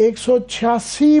186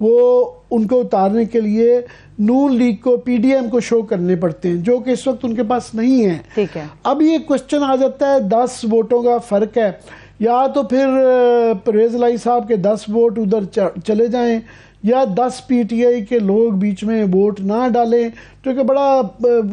وہ ان کو اتارنے کے لیے نون لیگ کو پی ڈی ایم کو شو کرنے پڑتے ہیں، جو کہ اس وقت ان کے پاس نہیں ہے. ٹھیک ہے. اب یہ کوشچن آ جاتا ہے 10 ووٹوں کا فرق ہے، یا تو پھر پرویز الہی صاحب کے 10 ووٹ ادھر چلے جائیں، یا 10 پی ٹی آئی کے لوگ بیچ میں ووٹ نہ ڈالیں، جو کہ بڑا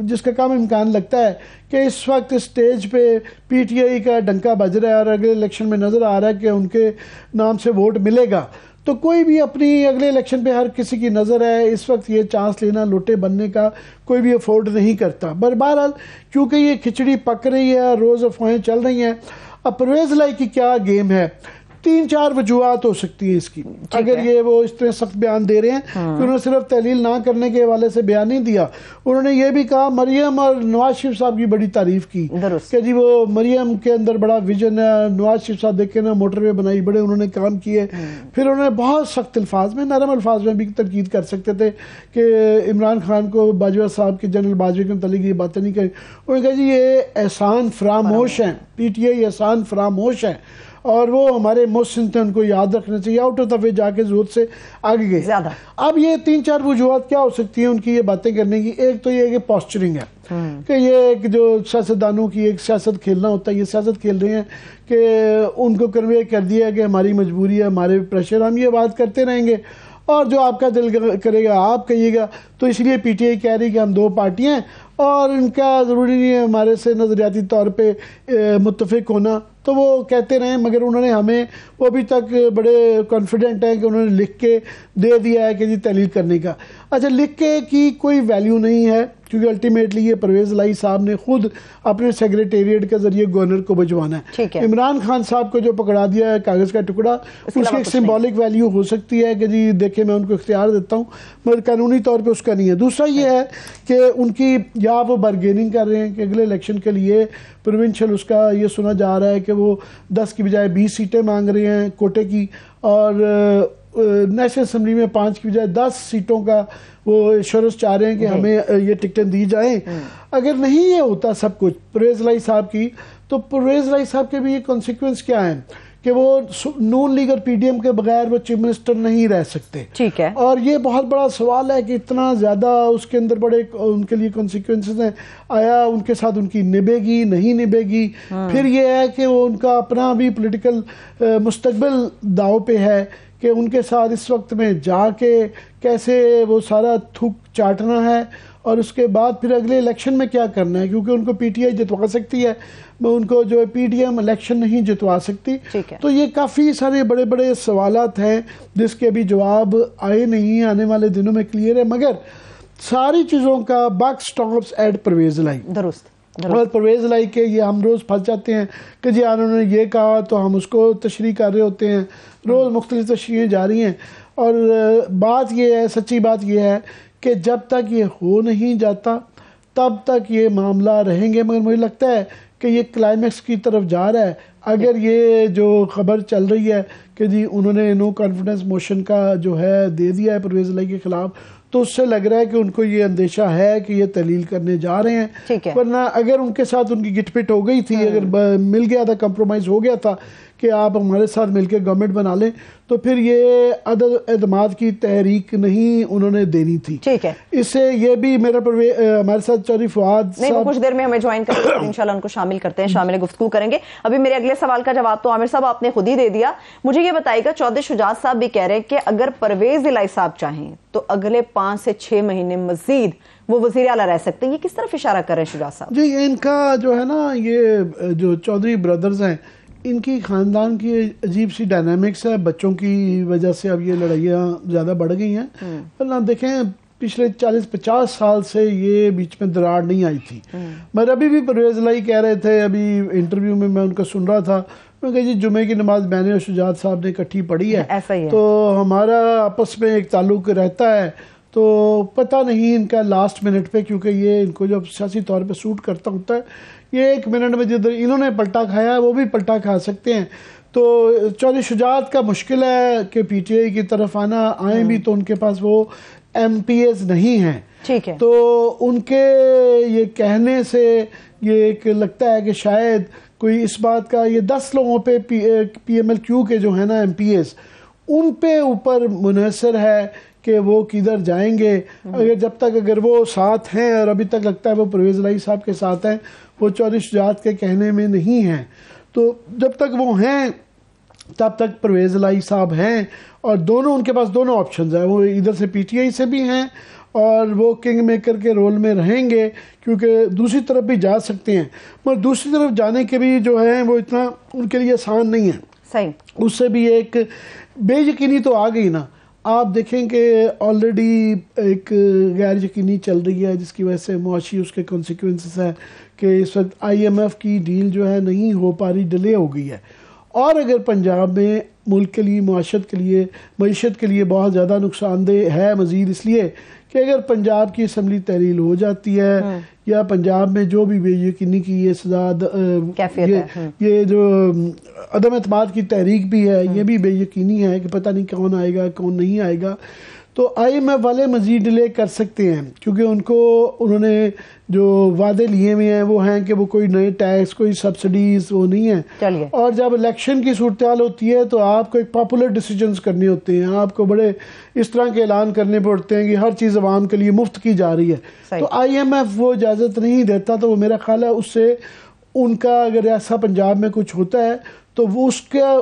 جس کا کم امکان لگتا ہے کہ اس وقت اسٹیج پہ پی ٹی آئی کا ڈنکا بج رہا ہے اور اگلے الیکشن میں نظر آ رہا ہے کہ ان کے نام سے ووٹ ملے گا. تو کوئی بھی اپنی اگلے الیکشن پہ ہر کسی کی نظر ہے، اس وقت یہ چانس لینا لوٹے بننے کا کوئی بھی افورڈ نہیں کرتا. بہرحال کیونکہ یہ کھچڑی پک رہی ہے، روز افواہیں چل رہی ہیں. اب پرویز الہی کی کیا گیم ہے؟ 3-4 وجوہات ہو سکتی ہیں اس کی. اگر یہ وہ اس طرح سخت بیان دے رہے ہیں کہ انہوں نے صرف تحلیل نہ کرنے کے حوالے سے بیان نہیں دیا، انہوں نے یہ بھی کہا، مریم اور نواز شریف صاحب کی بڑی تعریف کی کہ جی وہ مریم کے اندر بڑا ویژن ہے، نواز شریف صاحب دیکھیں نا موٹر وے بنائی، بڑے انہوں نے کام کیے. پھر انہوں نے بہت سخت الفاظ میں، نرم الفاظ میں بھی تنقید کر سکتے تھے کہ عمران خان کو باجوہ صاحب کے جنرل باجوہ کے متعلق یہ باتیں نہیں کہیں. انہوں نے کہا جی یہ احسان فراموش ہیں، پی ٹی آئی احسان فراموش ہیں اور وہ ہمارے محسن تھے، ان کو یاد رکھنا چاہیے. آؤٹ آف دا وے جا کے ضرورت سے آگے گئے. اب یہ 3-4 وجوہات کیا ہو سکتی ہیں ان کی یہ باتیں کرنے کی؟ ایک تو یہ کہ پوسچرنگ ہے کہ یہ ایک جو سیاستدانوں کی ایک سیاست کھیلنا ہوتا ہے، یہ سیاست کھیل رہے ہیں کہ ان کو کنوے کر دیا کہ ہماری مجبوری ہے، ہمارے پریشر، ہم یہ بات کرتے رہیں گے اور جو آپ کا دل کرے گا آپ کہیے گا. تو اس لیے پی ٹی آئی کہہ رہی کہ ہم 2 پارٹیاں ہیں اور ان کا ضروری نہیں ہے ہمارے سے نظریاتی طور پہ متفق ہونا، تو وہ کہتے رہیں. مگر انہوں نے ہمیں وہ ابھی تک بڑے کانفیڈنٹ ہیں کہ انہوں نے لکھ کے دے دیا ہے کہ جی تحلیل کرنے کا. اچھا، لکھ کے کی کوئی ویلیو نہیں ہے کیونکہ الٹیمیٹلی یہ پرویز الہی صاحب نے خود اپنے سیکریٹریٹ کے ذریعے گورنر کو بھجوانا ہے. عمران خان صاحب کو جو پکڑا دیا ہے کاغذ کا ٹکڑا، اس کی ایک سمبولک ویلیو ہو سکتی ہے کہ جی دیکھیں میں ان کو اختیار دیتا ہوں، مگر قانونی طور پہ اس کا نہیں ہے. دوسرا یہ ہے کہ ان کی یا وہ بارگیننگ کر رہے ہیں کہ اگلے الیکشن کے لیے پروونشل اس کا یہ سنا جا رہا ہے کہ وہ 10 کی بجائے 20 سیٹیں مانگ رہے ہیں کوٹے کی، اور نیشنل اسمبلی میں 5 کی بجائے 10 سیٹوں کا وہ ایشورنس چاہ رہے ہیں کہ ہمیں یہ ٹکٹیں دی جائیں. اگر نہیں یہ ہوتا سب کچھ پرویز الہی صاحب کی، تو پرویز الہی صاحب کے بھی یہ کانسیکوینس کیا ہیں کہ وہ نون لیگ اور پی ڈی ایم کے بغیر وہ چیف منسٹر نہیں رہ سکتے. ٹھیک ہے. اور یہ بہت بڑا سوال ہے کہ اتنا زیادہ اس کے اندر بڑے ان کے لیے کانسیکوینسز ہیں، آیا ان کے ساتھ ان کی نبھے گی نہیں نبھے گی. پھر یہ ہے کہ وہ ان کا اپنا بھی پولیٹیکل مستقبل داؤ پہ ہے کہ ان کے ساتھ اس وقت میں جا کے کیسے وہ سارا تھوک چاٹنا ہے اور اس کے بعد پھر اگلے الیکشن میں کیا کرنا ہے، کیونکہ ان کو پی ٹی آئی جتوا سکتی ہے، ان کو جو پی ڈی ایم الیکشن نہیں جتوا سکتی. تو یہ کافی سارے بڑے بڑے سوالات ہیں جس کے بھی جواب آئے نہیں، آنے والے دنوں میں کلیئر ہے. مگر ساری چیزوں کا بک سٹاپس ایٹ پرویز الہی. درست. اور پرویز الہی کے یہ ہم روز پھنس جاتے ہیں کہ جی انہوں نے یہ کہا تو ہم اس کو تشریح کر رہے ہوتے ہیں، روز مختلف تشریحیں جاری ہیں. اور بات یہ ہے، سچی بات یہ ہے کہ جب تک یہ ہو نہیں جاتا تب تک یہ معاملہ رہیں گے. مگر مجھے لگتا ہے کہ یہ کلائمیکس کی طرف جا رہا ہے. اگر یہ جو خبر چل رہی ہے کہ جی انہوں نے نو کانفیڈنس موشن کا جو ہے دے دیا ہے پرویز الہی کے خلاف، تو اس سے لگ رہا ہے کہ ان کو یہ اندیشہ ہے کہ یہ تحلیل کرنے جا رہے ہیں. ورنہ اگر ان کے ساتھ ان کی گٹ پٹ ہو گئی تھی، اگر مل گیا تھا، کمپرومائز ہو گیا تھا کہ آپ ہمارے ساتھ مل کے گورنمنٹ بنا لیں، تو پھر یہ عدم اعتماد کی تحریک نہیں انہوں نے دینی تھی. ٹھیک ہے. اس سے یہ بھی میرا ہمارے ساتھ چودھری فواد نہیں، وہ کچھ دیر میں ہمیں جوائن کرتے ہیں، انشاءاللہ ان کو شامل کرتے ہیں، شامل گفتگو کریں گے. ابھی میرے اگلے سوال کا جواب تو عامر صاحب آپ نے خود ہی دے دیا. مجھے یہ بتائیے گا، چودھری شجاعت صاحب بھی کہہ رہے ہیں کہ اگر پرویز الہی صاحب چاہیں تو اگلے 5 سے 6 مہینے مزید وہ وزیر اعلیٰ رہ سکتے ہیں. یہ کس طرف اشارہ کر رہے ہیں شجاعت صاحب؟ جی، ان کا جو ہے نا، یہ جو چودھری بردرز ہیں، ان کی خاندان کی عجیب سی ڈائنامکس ہے. بچوں کی وجہ سے اب یہ لڑائیاں زیادہ بڑھ گئی ہیں. ورنہ دیکھیں پچھلے 40-50 سال سے یہ بیچ میں دراڑ نہیں آئی تھی. مگر ابھی بھی پرویز الہی کہہ رہے تھے، ابھی انٹرویو میں ان کا سن رہا تھا، میں کہا جی جمعے کی نماز میں نے اور شجاعت صاحب نے اکٹھی پڑھی ہے، تو ہمارا آپس میں ایک تعلق رہتا ہے. تو پتہ نہیں ان کا لاسٹ منٹ پہ، کیونکہ یہ ان کو جب سیاسی طور پہ سوٹ کرتا ہوتا ہے، یہ 1 منٹ میں جدھر انہوں نے پلٹا کھایا ہے وہ بھی پلٹا کھا سکتے ہیں. تو چودھری شجاعت کا مشکل ہے کہ پی ٹی آئی کی طرف آئیں بھی تو ان کے پاس وہ ایم پی ایز نہیں ہیں. ٹھیک ہے. تو ان کے یہ کہنے سے یہ ایک لگتا ہے کہ شاید کوئی اس بات کا، یہ 10 لوگوں پہ پی ایم ایل کیو کے جو ہیں نا ایم پی ایز، ان پہ اوپر منحصر ہے کہ وہ کدھر جائیں گے. اگر وہ ساتھ ہیں، اور ابھی تک لگتا ہے وہ پرویز الہی صاحب کے ساتھ ہیں، وہ چودھری شجاعت کے کہنے میں نہیں ہیں، تو جب تک وہ ہیں تب تک پرویز الہی صاحب ہیں. اور ان کے پاس دونوں آپشنز ہیں، وہ ادھر سے پی ٹی آئی سے بھی ہیں اور وہ کنگ میکر کے رول میں رہیں گے، کیونکہ دوسری طرف بھی جا سکتے ہیں، مگر دوسری طرف جانے کے بھی جو ہے وہ اتنا ان کے لیے آسان نہیں ہے. صحیح. اس سے بھی ایک بے یقینی تو آ گئی نا. آپ دیکھیں کہ آلریڈی ایک غیر یقینی چل رہی ہے، جس کی وجہ سے معاشی اس کے کنسیکوینسز ہے کہ اس وقت آئی ایم ایف کی ڈیل جو ہے نہیں ہو پا رہی، ڈیلے ہو گئی ہے. اور اگر پنجاب میں ملک کے لیے، معیشت کے لیے بہت زیادہ نقصان دہ ہے مزید، اس لیے کہ اگر پنجاب کی اسمبلی تحلیل ہو جاتی ہے یا پنجاب میں جو بھی بے یقینی کی یہ سزاد یہ جو عدم اعتماد کی تحریک بھی ہے، یہ بھی بے یقینی ہے کہ پتہ نہیں کون آئے گا کون نہیں آئے گا، تو آئی ایم ایف والے مزید ڈیلے کر سکتے ہیں، کیونکہ انہوں نے جو وعدے لیے ہوئے ہیں وہ ہیں کہ وہ کوئی نئے ٹیکس، کوئی سبسڈیز وہ نہیں ہیں. اور جب الیکشن کی صورتحال ہوتی ہے تو آپ کو ایک پاپولر ڈیسیجنز کرنے ہوتے ہیں، آپ کو بڑے اس طرح کے اعلان کرنے پڑتے ہیں کہ ہر چیز عوام کے لیے مفت کی جا رہی ہے. تو آئی ایم ایف وہ اجازت نہیں دیتا، تو وہ میرا خیال ہے اس سے ان کا اگر ایسا پنجاب میں کچھ ہوتا ہے تو وہ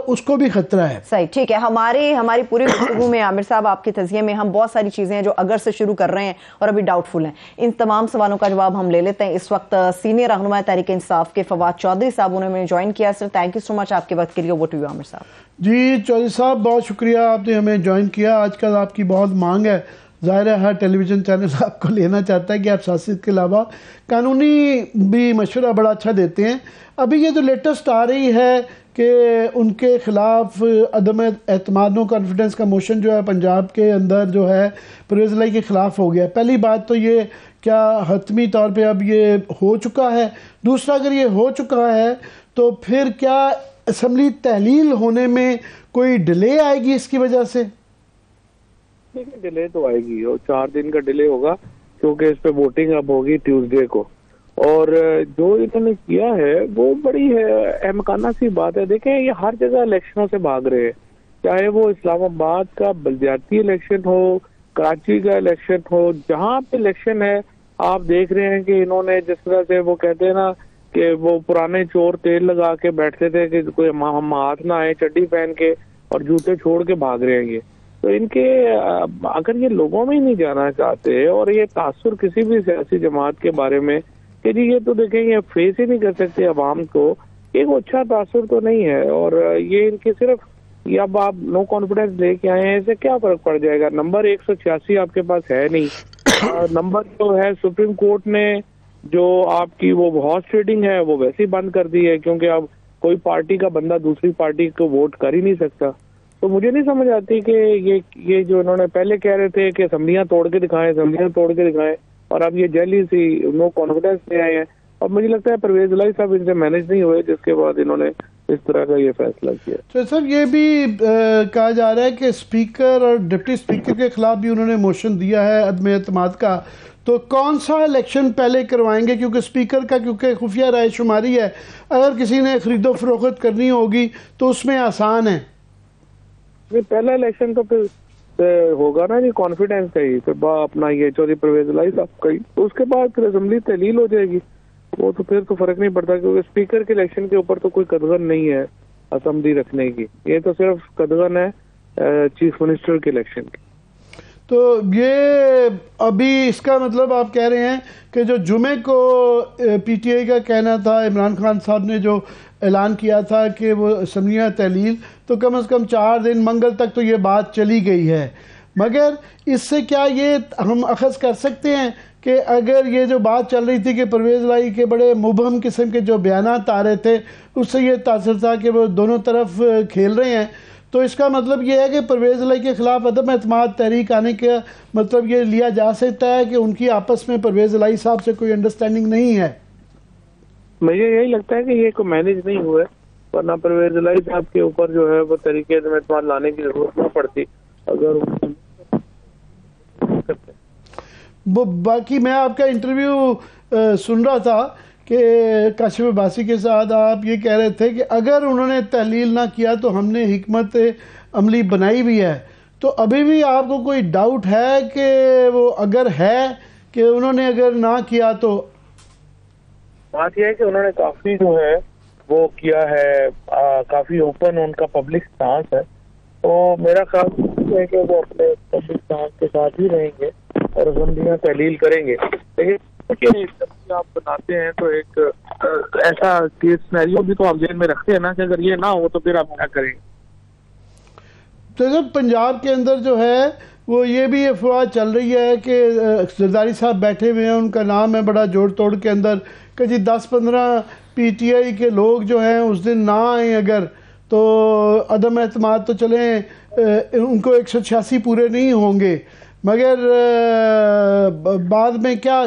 اس کو بھی خطرہ ہے. صحیح، ٹھیک ہے. ہماری پوری گفتگو میں عامر صاحب آپ کے تجزیے میں ہم بہت ساری چیزیں ہیں جو اگر سے شروع کر رہے ہیں اور ابھی ڈاؤٹ فل ہیں، ان تمام سوالوں کا جواب ہم لے لیتے ہیں. اس وقت سینئر رہنما تحریک انصاف کے فواد چودھری صاحب انہوں نے جوائن کیا. سر تھینک یو سو مچ آپ کے وقت کے لیے. اوور ٹو یو عامر صاحب. جی چودھری صاحب بہت شکریہ، آپ نے ہمیں جوائن کیا. آج کل آپ کی بہت مانگ ہے، ظاہر ہے ہر ٹیلی ویژن چینل آپ کو لینا چاہتا ہے کہ آپ سیاست کے علاوہ قانونی بھی مشورہ بڑا اچھا دیتے ہیں. ابھی یہ جو لیٹسٹ آ رہی ہے کہ ان کے خلاف عدم اعتماد نو کانفیڈنس کا موشن جو ہے پنجاب کے اندر جو ہے پرویز الہی کے خلاف ہو گیا. پہلی بات تو یہ کیا حتمی طور پہ اب یہ ہو چکا ہے؟ دوسرا اگر یہ ہو چکا ہے تو پھر کیا اسمبلی تحلیل ہونے میں کوئی ڈیلے آئے گی اس کی وجہ سے؟ ڈیلے تو آئے گی، اور 4 دن کا ڈیلے ہوگا کیونکہ اس پہ ووٹنگ اب ہوگی ٹیوزڈے کو. اور جو انہوں نے کیا ہے وہ بڑی احمقانہ سی بات ہے. دیکھیں یہ ہر جگہ الیکشنوں سے بھاگ رہے ہیں، چاہے وہ اسلام آباد کا بلدیاتی الیکشن ہو، کراچی کا الیکشن ہو، جہاں پہ الیکشن ہے آپ دیکھ رہے ہیں کہ انہوں نے جس طرح سے وہ کہتے ہیں نا کہ وہ پرانے چور تیل لگا کے بیٹھتے تھے کہ کوئی ہم ہاتھ نہ آئے، چڈی پہن کے اور جوتے چھوڑ کے بھاگ رہے ہیں. یہ تو ان کے اگر یہ لوگوں میں ہی نہیں جانا چاہتے اور یہ تاثر کسی بھی سیاسی جماعت کے بارے میں کہ جی یہ تو دیکھیں یہ فیس ہی نہیں کر سکتے عوام کو، ایک اچھا تاثر تو نہیں ہے. اور یہ ان کی صرف یہ اب آپ نو کانفیڈنس لے کے آئے ہیں، اسے کیا فرق پڑ جائے گا؟ نمبر 186 آپ کے پاس ہے نہیں، نمبر جو ہے سپریم کورٹ نے جو آپ کی وہ ہارس ٹریڈنگ ہے وہ ویسے ہی بند کر دی ہے، کیونکہ اب کوئی پارٹی کا بندہ دوسری پارٹی کو ووٹ کر ہی نہیں سکتا. تو مجھے نہیں سمجھ آتی کہ یہ جو انہوں نے پہلے کہہ رہے تھے کہ اسمبلیاں توڑ کے دکھائیں اور اب یہ جلدی سی نو کانفیڈنس لے آئے ہیں. اور مجھے لگتا ہے پرویز الہی صاحب ان سے مینج نہیں ہوئے، جس کے بعد انہوں نے اس طرح کا یہ فیصلہ کیا. تو سر یہ بھی کہا جا رہا ہے کہ اسپیکر اور ڈپٹی اسپیکر کے خلاف بھی انہوں نے موشن دیا ہے عدم اعتماد کا. تو کون سا الیکشن پہلے کروائیں گے؟ کیونکہ اسپیکر کا خفیہ رائے شماری ہے، اگر کسی نے خرید و فروخت کرنی ہوگی تو اس میں آسان ہے. پہلا الیکشن تو پھر ہوگا نا جی کانفیڈنس کا ہی، پھر اپنا یہ چودھری پرویز الہی صاحب کا ہی، اس کے بعد پھر اسمبلی تحلیل ہو جائے گی. وہ تو پھر تو فرق نہیں پڑتا، کیونکہ اسپیکر کے الیکشن کے اوپر تو کوئی قدغن نہیں ہے اسمبلی رکھنے کی، یہ تو صرف قدغن ہے چیف منسٹر کے الیکشن کی. تو یہ ابھی اس کا مطلب آپ کہہ رہے ہیں کہ جو جمعے کو پی ٹی آئی کا کہنا تھا، عمران خان صاحب نے جو اعلان کیا تھا کہ وہ اسمبلیاں تحلیل، تو کم از کم 4 دن منگل تک تو یہ بات چلی گئی ہے. مگر اس سے کیا یہ ہم اخذ کر سکتے ہیں کہ اگر یہ جو بات چل رہی تھی کہ پرویز الہی کے بڑے مبہم قسم کے جو بیانات آ رہے تھے اس سے یہ تاثر تھا کہ وہ دونوں طرف کھیل رہے ہیں، تو اس کا مطلب یہ ہے کہ پرویز الہی کے خلاف عدم اعتماد تحریک آنے کا مطلب یہ لیا جا سکتا ہے کہ ان کی آپس میں پرویز الہی صاحب سے کوئی انڈرسٹینڈنگ نہیں ہے. مجھے یہی لگتا ہے کہ یہ کوئی مینج نہیں ہوئے، ورنہ پرویز الہی صاحب کے اوپر جو ہے وہ طریقے عدم اعتماد لانے کی ضرورت نہ پڑتی. اگر باقی میں آپ کا انٹرویو سن رہا تھا کہ کاشف عباسی کے ساتھ آپ یہ کہہ رہے تھے کہ اگر انہوں نے تحلیل نہ کیا تو ہم نے حکمت عملی بنائی بھی ہے، تو ابھی بھی آپ کو کوئی ڈاؤٹ ہے کہ وہ اگر ہے کہ انہوں نے اگر نہ کیا تو؟ بات یہ ہے کہ انہوں نے کافی جو ہے وہ کیا ہے، کافی اوپن ان کا پبلک سٹانس ہے، تو میرا خیال ہے کہ وہ اپنے پبلک سٹانس کے ساتھ ہی رہیں گے اور اسمبلیاں تحلیل کریں گے. لیکن جب آپ بناتے ہیں تو ایک ایسا کیس سینیریو بھی تو آپ ذہن میں رکھتے ہیں نا کہ اگر یہ نہ ہو تو پھر آپ کیا کریں گے. تو جب پنجاب کے اندر جو ہے وہ یہ بھی افواہ چل رہی ہے کہ زرداری صاحب بیٹھے ہوئے ہیں، ان کا نام ہے بڑا جوڑ توڑ کے اندر کہ جی 10-15 پی ٹی آئی کے لوگ جو ہیں اس دن نہ آئیں اگر تو عدم اعتماد تو چلیں ان کو 186 پورے نہیں ہوں گے، مگر بعد میں کیا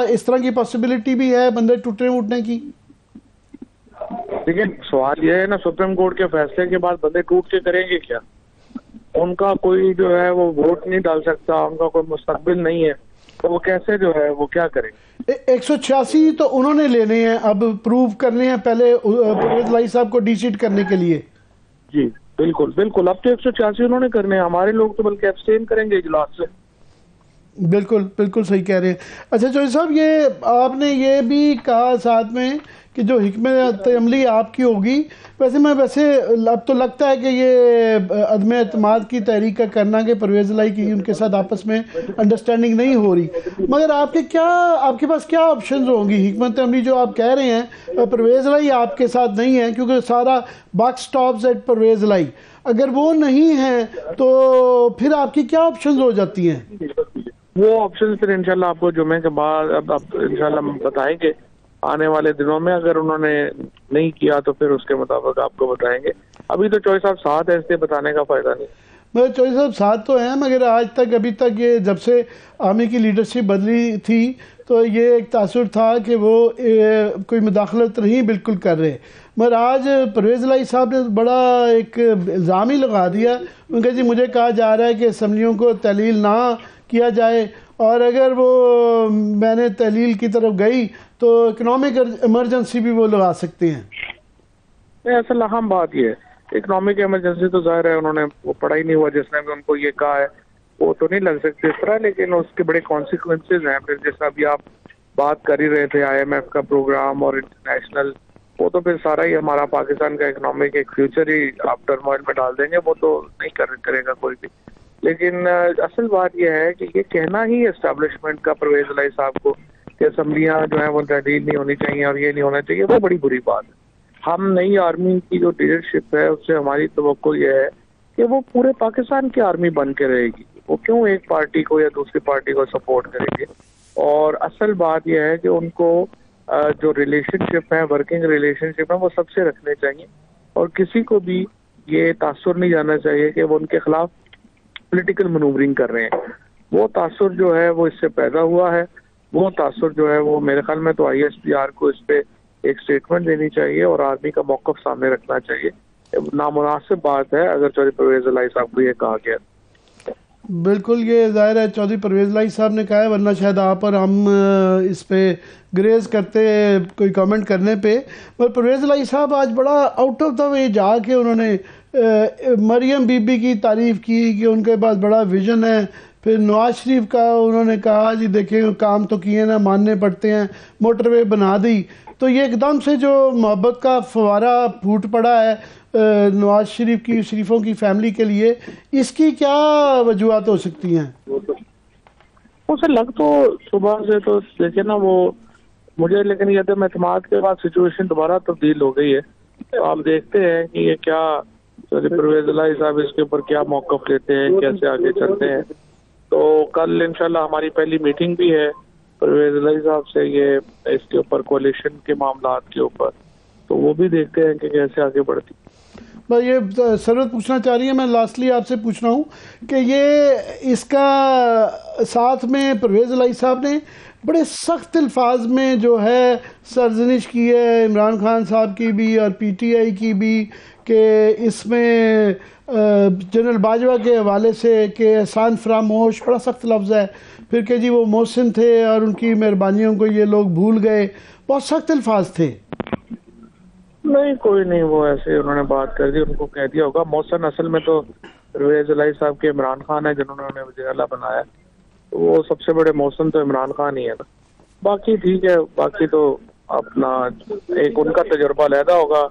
اس طرح کی پاسبلٹی بھی ہے بندے ٹوٹنے ووٹنے کی؟ لیکن سوال یہ ہے نا، سپریم کورٹ کے فیصلے کے بعد بندے ٹوٹ کے کریں گے کیا؟ ان کا کوئی جو ہے وہ ووٹ نہیں ڈال سکتا، ان کا کوئی مستقبل نہیں ہے، تو وہ کیسے جو ہے وہ کیا کریں؟ 186 تو انہوں نے لینے ہیں، اب پروو کرنے ہیں پہلے پرویز الہی صاحب کو ڈی سیٹ کرنے کے لیے. جی بالکل بالکل، اب تو 186 انہوں نے کرنے ہیں، ہمارے لوگ تو بلکہ ایبسٹین کریں گے اجلاس سے. بالکل بالکل صحیح کہہ رہے ہیں. اچھا چودھری صاحب، یہ آپ نے یہ بھی کہا ساتھ میں کہ جو حکمت عملی آپ کی ہوگی، ویسے اب تو لگتا ہے کہ یہ عدم اعتماد کی تحریک کا کرنا کہ پرویز الہی کی ان کے ساتھ آپس میں انڈرسٹینڈنگ نہیں ہو رہی، مگر آپ کے پاس کیا آپشنز ہوں گی؟ حکمت عملی جو آپ کہہ رہے ہیں پرویز الہی آپ کے ساتھ نہیں ہے کیونکہ سارا باک سٹاپز ایٹ پرویز الہی، اگر وہ نہیں ہیں تو پھر آپ کی کیا آپشنز ہو جاتی ہیں؟ وہ آپشن پھر انشاءاللہ آپ کو جمعے کے بعد اب انشاءاللہ بتائیں گے آنے والے دنوں میں. اگر انہوں نے نہیں کیا تو پھر اس کے مطابق آپ کو بتائیں گے. ابھی تو چوہدری صاحب ساتھ ہے، اس لیے بتانے کا فائدہ نہیں. مگر چودھری صاحب ساتھ تو ہیں، مگر آج تک ابھی تک یہ جب سے آرمی کی لیڈرشپ بدلی تھی تو یہ ایک تاثر تھا کہ وہ کوئی مداخلت نہیں بالکل کر رہے، مگر آج پرویز الہی صاحب نے بڑا ایک الزام ہی لگا دیا. ان کا جی مجھے کہا جا رہا ہے کہ اسمبلیوں کو تحلیل نہ کیا جائے، اور اگر وہ میں نے تحلیل کی طرف گئی تو اکنامک ایمرجنسی بھی وہ لگا سکتے ہیں. اصل اہم بات یہ ہے، اکنامک ایمرجنسی تو ظاہر ہے انہوں نے وہ پڑھا ہی نہیں ہوا، جس نے بھی ان کو یہ کہا ہے وہ تو نہیں لگ سکتے اس طرح، لیکن اس کے بڑے کانسیکوینسز ہیں. پھر جیسا ابھی آپ بات کر ہی رہے تھے IMF کا پروگرام اور انٹرنیشنل، وہ تو پھر سارا ہی ہمارا پاکستان کا اکنامک ایک فیوچر ہی آپ ٹرموائل میں ڈال دیں گے، وہ تو نہیں کرے گا کوئی بھی. لیکن اصل بات یہ ہے کہ یہ کہنا ہی اسٹیبلشمنٹ کا پرویز الہی صاحب کو کہ اسمبلیاں جو ہیں وہ تحلیل نہیں ہونی چاہیے اور یہ نہیں ہونا چاہیے، وہ بڑی بری بات ہے. ہم نئی آرمی کی جو لیڈرشپ ہے اس سے ہماری توقع یہ ہے کہ وہ پورے پاکستان کی آرمی بن کے رہے گی، وہ کیوں ایک پارٹی کو یا دوسری پارٹی کو سپورٹ کریں گے. اور اصل بات یہ ہے کہ ان کو جو ریلیشن شپ ہے، ورکنگ ریلیشن شپ ہے، وہ سب سے رکھنے چاہیے، اور کسی کو بھی یہ تاثر نہیں جانا چاہیے کہ وہ ان کے خلاف پولیٹیکل منورنگ کر رہے ہیں. وہ تاثر جو ہے وہ اس سے پیدا ہوا ہے، وہ تاثر جو ہے وہ میرے خیال میں تو ISPR کو اس پہ ایک سٹیٹمنٹ دینی چاہیے اور آرمی کا موقف سامنے رکھنا چاہیے. نامناسب بات ہے اگر چودھری پرویز الہی صاحب کو یہ کہا گیا. بالکل، یہ ظاہر ہے چودھری پرویز الہی صاحب نے کہا ہے، ورنہ شاید آپ اور ہم اس پہ گریز کرتے کوئی کامنٹ کرنے پہ. پر پرویز الہی صاحب آج بڑا آؤٹ آف دا وے جا کے انہوں نے مریم بی بی کی تعریف کی کہ ان کے پاس بڑا ویژن ہے. پھر نواز شریف کا انہوں نے کہا جی دیکھیں کام تو کیے نا، ماننے پڑتے ہیں، موٹر وے بنا دی. تو یہ ایک دم سے جو محبت کا فوارہ پھوٹ پڑا ہے نواز شریف کی شریفوں کی فیملی کے لیے، اس کی کیا وجوہات ہو سکتی ہیں؟ اسے لگ تو صبح سے تو دیکھیں نا وہ مجھے، لیکن یہ عدم اعتماد کے بعد سچویشن دوبارہ تبدیل ہو گئی ہے. تو آپ دیکھتے ہیں کہ یہ کیا پرویز الہی صاحب اس کے اوپر کیا موقف لیتے ہیں، کیسے آگے چلتے ہیں. تو کل انشاءاللہ ہماری پہلی میٹنگ بھی ہے پرویز الہی صاحب سے یہ اس کے اوپر کولیشن کے معاملات کے اوپر، تو وہ بھی دیکھتے ہیں کہ کیسے آگے بڑھتی. میں یہ سرورت پوچھنا چاہ رہی ہے، میں لاسٹلی آپ سے پوچھ رہا ہوں کہ یہ اس کا ساتھ میں پرویز الہی صاحب نے بڑے سخت الفاظ میں جو ہے سرزنش کی ہے عمران خان صاحب کی بھی اور PTI کی بھی، کہ اس میں جنرل باجوہ کے حوالے سے کہ احسان فراموش، بڑا سخت لفظ ہے. پھر کہ جی وہ محسن تھے اور ان کی مہربانیوں کو یہ لوگ بھول گئے، بہت سخت الفاظ تھے. نہیں کوئی نہیں، وہ ایسے انہوں نے بات کر دی، ان کو کہہ دیا ہوگا. محسن اصل میں تو پرویز الہی صاحب کے عمران خان ہے جنہوں نے وزیر اعلیٰ بنایا، تو وہ سب سے بڑے محسن تو عمران خان ہی ہے نا. باقی ٹھیک ہے، باقی تو اپنا ایک ان کا تجربہ علیحدہ ہوگا،